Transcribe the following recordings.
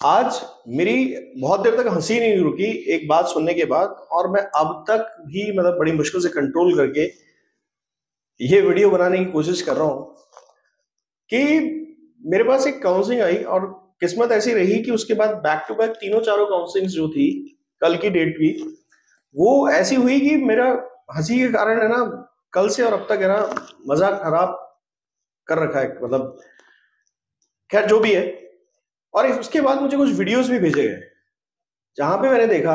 आज मेरी बहुत देर तक हंसी नहीं रुकी एक बात सुनने के बाद, और मैं अब तक भी बड़ी मुश्किल से कंट्रोल करके ये वीडियो बनाने की कोशिश कर रहा हूँ कि मेरे पास एक काउंसलिंग आई, और किस्मत ऐसी रही कि उसके बाद बैक टू बैक तीनों चारों काउंसलिंग जो थी कल की डेट भी वो ऐसी हुई कि मेरा हंसी के कारण है ना, कल से और अब तक है ना, मजाक खराब कर रखा है। खैर जो भी है। और उसके बाद मुझे कुछ वीडियोस भी भेजे गए जहां पे मैंने देखा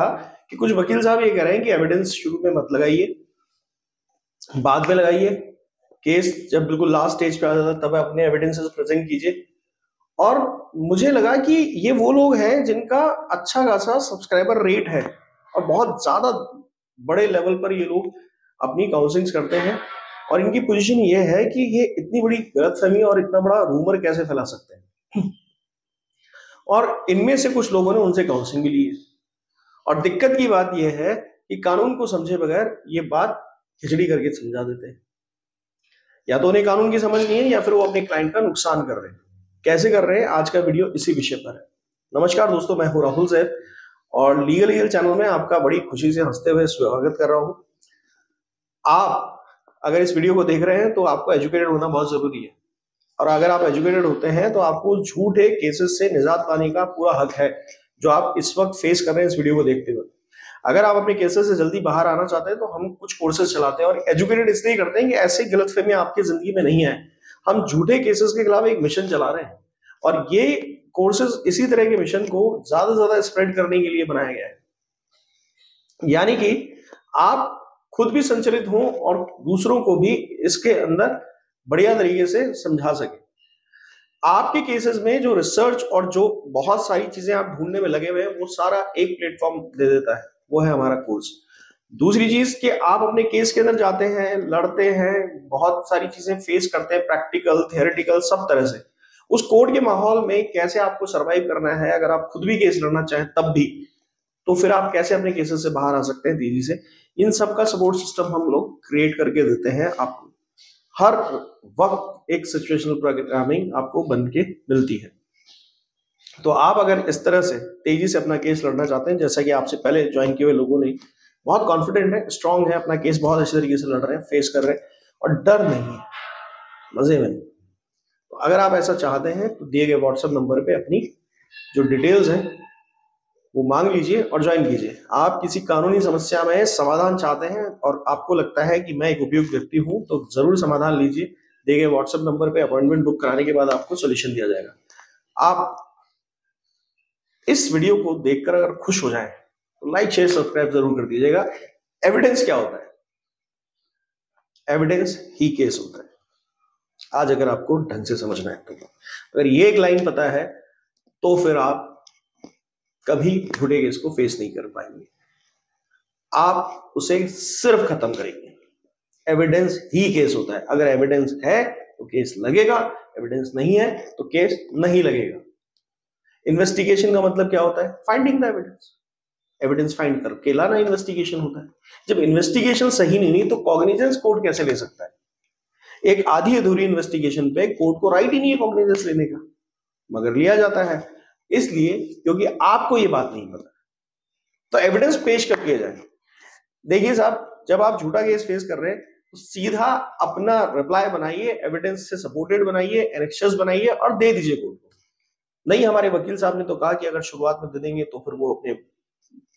कि कुछ वकील साहब ये कह रहे हैं कि एविडेंस शुरू में मत लगाइए, बाद में लगाइए, केस जब बिल्कुल लास्ट स्टेज पे आ जाता है तब अपने एविडेंसेस प्रेजेंट कीजिए। और मुझे लगा कि ये वो लोग हैं जिनका अच्छा खासा सब्सक्राइबर रेट है और बहुत ज्यादा बड़े लेवल पर ये लोग अपनी काउंसलिंग्स करते हैं, और इनकी पोजीशन ये है कि ये इतनी बड़ी गलतफहमी और इतना बड़ा रूमर कैसे फैला सकते हैं। और इनमें से कुछ लोगों ने उनसे काउंसलिंग भी ली है। और दिक्कत की बात यह है कि कानून को समझे बगैर ये बात खिचड़ी करके समझा देते हैं। या तो उन्हें कानून की समझ नहीं है या फिर वो अपने क्लाइंट का नुकसान कर रहे हैं। कैसे कर रहे हैं, आज का वीडियो इसी विषय पर है। नमस्कार दोस्तों, मैं हूं राहुल सैफ और लीगल चैनल में आपका बड़ी खुशी से हंसते हुए स्वागत कर रहा हूं। आप अगर इस वीडियो को देख रहे हैं तो आपको एजुकेटेड होना बहुत जरूरी है, और अगर आप एजुकेटेड होते हैं तो आपको झूठे केसेस से निजात पाने का पूरा हक है जो आप इस वक्त फेस कर रहे हैं इस वीडियो को देखते हुए। अगर आप अपने केसेस से जल्दी बाहर आना चाहते हैं तो हम कुछ कोर्सेज चलाते हैं, और एजुकेटेड इसलिए करते हैं कि ऐसे गलतफहमियां आपकी जिंदगी में नहीं है। हम झूठे केसेस के खिलाफ एक मिशन चला रहे हैं, और ये कोर्सेज इसी तरह के मिशन को ज्यादा से ज्यादा स्प्रेड करने के लिए बनाया गया है, यानी कि आप खुद भी संचलित हों और दूसरों को भी इसके अंदर बढ़िया तरीके से समझा सके। आपके केसेस में जो रिसर्च और जो बहुत सारी चीजें आप ढूंढने में लगे हुए हैं वो सारा एक प्लेटफॉर्म दे देता है, वो है हमारा कोर्स। दूसरी चीज कि आप अपने केस के अंदर जाते हैं, लड़ते हैं, बहुत सारी चीजें फेस करते हैं, प्रैक्टिकल थियोरेटिकल सब तरह से। उस कोर्ट के माहौल में कैसे आपको सरवाइव करना है, अगर आप खुद भी केस लड़ना चाहें तब भी, तो फिर आप कैसे अपने केसेस से बाहर आ सकते हैं तेजी से, इन सब का सपोर्ट सिस्टम हम लोग क्रिएट करके देते हैं आपको। हर वक्त एक सिचुएशनल प्रोग्रामिंग आपको बन के मिलती है। तो आप अगर इस तरह से तेजी से अपना केस लड़ना चाहते हैं, जैसा कि आपसे पहले ज्वाइन किए हुए लोगों ने, बहुत कॉन्फिडेंट है, स्ट्रांग है, अपना केस बहुत अच्छे तरीके से लड़ रहे हैं, फेस कर रहे हैं, और डर नहीं है, मजे में। तो अगर आप ऐसा चाहते हैं तो दिए गए व्हाट्सएप नंबर पे अपनी जो डिटेल्स हैं वो मांग लीजिए और ज्वाइन कीजिए। आप किसी कानूनी समस्या में समाधान चाहते हैं और आपको लगता है कि मैं एक उपयुक्त व्यक्ति हूं, तो जरूर समाधान लीजिए। दिए गए व्हाट्सएप नंबर पे अपॉइंटमेंट बुक कराने के बाद आपको सोल्यूशन दिया जाएगा। आप इस वीडियो को देखकर अगर खुश हो जाए तो लाइक शेयर सब्सक्राइब जरूर कर दीजिएगा। एविडेंस क्या होता है? एविडेंस ही केस होता है, आज अगर आपको ढंग से समझना है तो। अगर ये एक लाइन पता है तो फिर आप कभी झूठे केस को फेस नहीं कर पाएंगे, आप उसे सिर्फ खत्म करेंगे। एविडेंस ही केस होता है, अगर एविडेंस है तो केस लगेगा, एविडेंस नहीं है तो केस नहीं लगेगा। इन्वेस्टिगेशन का मतलब क्या होता है? Finding the evidence. Evidence find करके लाना इन्वेस्टिगेशन होता है। जब इन्वेस्टिगेशन सही नहीं तो कॉग्निजेंस कोर्ट कैसे ले सकता है? एक आधी अधूरी इन्वेस्टिगेशन पे कोर्ट को राइट ही नहीं है कॉग्निजेंस लेने का, मगर लिया जाता है इसलिए क्योंकि आपको ये बात नहीं पता। तो एविडेंस पेश कब किया जाए? देखिए साहब, जब आप झूठा केस फेस कर रहे हैं तो सीधा अपना रिप्लाई बनाइए, एविडेंस से सपोर्टेड बनाइए, एनेक्शंस बनाइए और दे दीजिए कोर्ट को। नहीं, हमारे वकील साहब ने तो कहा कि अगर शुरुआत में दे देंगे तो फिर वो अपने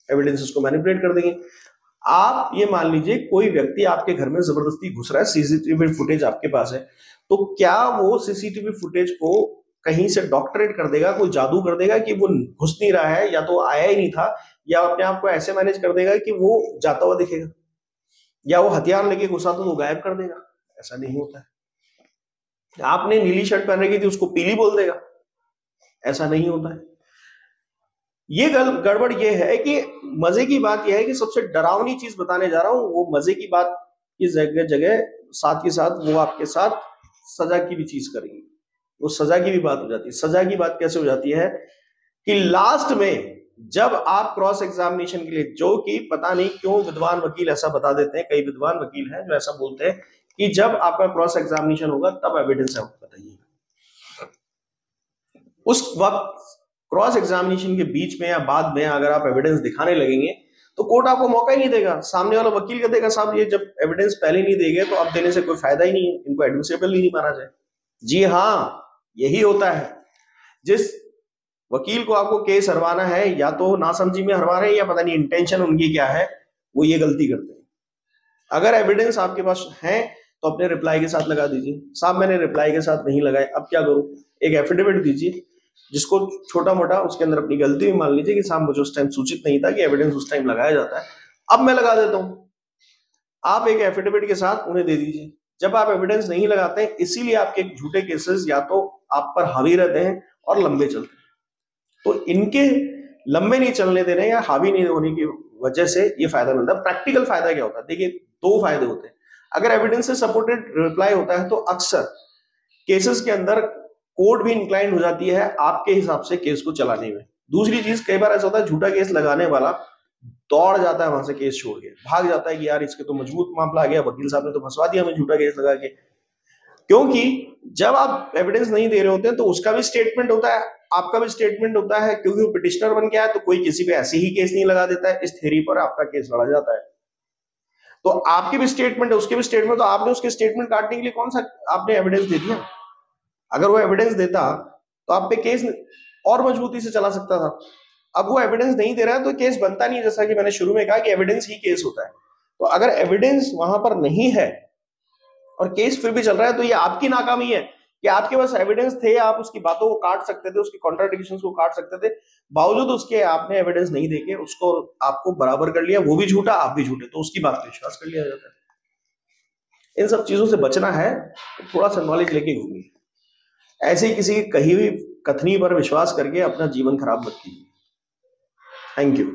एविडेंसेस को मैनिपुलेट कर देंगे। आप ये मान लीजिए कोई व्यक्ति आपके घर में जबरदस्ती घुस रहा है, सीसीटीवी फुटेज आपके पास है, तो क्या वो सीसीटीवी फुटेज को कहीं से डॉक्टरेट कर देगा, कोई जादू कर देगा कि वो घुस नहीं रहा है, या तो आया ही नहीं था, या अपने आप को ऐसे मैनेज कर देगा कि वो जाता हुआ दिखेगा, या वो हथियार लेके घुसा तो वो गायब कर देगा? ऐसा नहीं होता है। आपने नीली शर्ट पहन रखी थी, उसको पीली बोल देगा? ऐसा नहीं होता है। ये गड़बड़ ये है कि मजे की बात यह है कि सबसे डरावनी चीज बताने जा रहा हूं, वो मजे की बात की जगह जगह साथ के साथ वो आपके साथ सजा की भी चीज करेंगे। वो सजा की भी बात हो जाती है। सजा की बात कैसे हो जाती है कि लास्ट में जब आप क्रॉस एग्जामिनेशन के लिए, जो कि पता नहीं क्यों विद्वान वकील ऐसा बता देते हैं, कई विद्वान वकील हैं जो ऐसा बोलते हैं कि जब आपका क्रॉस एग्जामिनेशन होगा तब एविडेंस आपको बताइएगा। उस वक्त क्रॉस एग्जामिनेशन के बीच में या बाद में अगर आप एविडेंस दिखाने लगेंगे तो कोर्ट आपको मौका ही नहीं देगा। सामने वाला वकील का देगा, साहब ये जब एविडेंस पहले नहीं देंगे तो अब देने से कोई फायदा ही नहीं है, इनको एडमिसिबल ही नहीं माना जाए। जी हाँ, यही होता है। जिस वकील को आपको केस हरवाना है या तो नासमझी में हरवा रहे हैं या पता नहीं इंटेंशन उनकी क्या है, वो ये गलती करते हैं। अगर एविडेंस आपके पास है तो अपने रिप्लाई के साथ लगा दीजिए। साहब मैंने रिप्लाई के साथ नहीं लगाए, अब क्या करूं? एक एफिडेविट दीजिए जिसको छोटा मोटा उसके अंदर अपनी गलती भी मान लीजिए कि साहब मुझे उस टाइम सूचित नहीं था कि एविडेंस उस टाइम लगाया जाता है, अब मैं लगा देता हूं। आप एक एफिडेविट के साथ उन्हें दे दीजिए। जब आप एविडेंस नहीं लगाते हैं, इसीलिए आपके झूठे केसेस या तो आप पर हावी रहते हैं और लंबे चलते हैं। तो इनके लंबे नहीं चलने देने या हावी नहीं होने की वजह से ये फायदा मिलता है। प्रैक्टिकल फायदा क्या होता है? देखिए, दो फायदे होते हैं। अगर एविडेंस से सपोर्टेड रिप्लाई होता है तो अक्सर केसेस के अंदर कोर्ट भी इंक्लाइंड हो जाती है आपके हिसाब से केस को चलाने में। दूसरी चीज, कई बार ऐसा होता है झूठा केस लगाने वाला दौड़ जाता है वहां से केस छोड़ के, भाग जाता है कि यार इसके तो मजबूत मामला आ गया, वकील साहब ने तो फंसवा दिया हमें झूठा केस लगा के। क्योंकि जब आप एविडेंस नहीं दे रहे होते हैं तो उसका भी स्टेटमेंट होता है, आपका भी स्टेटमेंट होता है। क्योंकि वो पिटिशनर बन गया है तो कोई किसी पे ऐसे ही केस नहीं लगा देता है, इस थ्योरी पर आपका केस लड़ा जाता है। तो आपकी भी स्टेटमेंट है, उसके भी स्टेटमेंट, तो आपने उसके स्टेटमेंट काटने के लिए कौन सा आपने एविडेंस दे दिया? अगर वो एविडेंस देता तो आप पे केस और मजबूती से चला सकता था। अब वो एविडेंस नहीं दे रहा है तो केस बनता नहीं, जैसा कि मैंने शुरू में कहा कि एविडेंस ही केस होता है। तो अगर एविडेंस वहां पर नहीं है और केस फिर भी चल रहा है तो ये आपकी नाकामी है कि आपके पास एविडेंस थे, आप उसकी बातों को काट सकते थे, उसकी कॉन्ट्राडिक्शंस को काट सकते थे, बावजूद उसके आपने एविडेंस नहीं देके उसको आपको बराबर कर लिया। वो भी झूठा, आप भी झूठे, तो उसकी बात पे विश्वास कर लिया जाता है। इन सब चीजों से बचना है तो थोड़ा सा नॉलेज लेके घूमिए। ऐसे ही किसी की कही हुई कथनी पर विश्वास करके अपना जीवन खराब मत कीजिए। Thank you.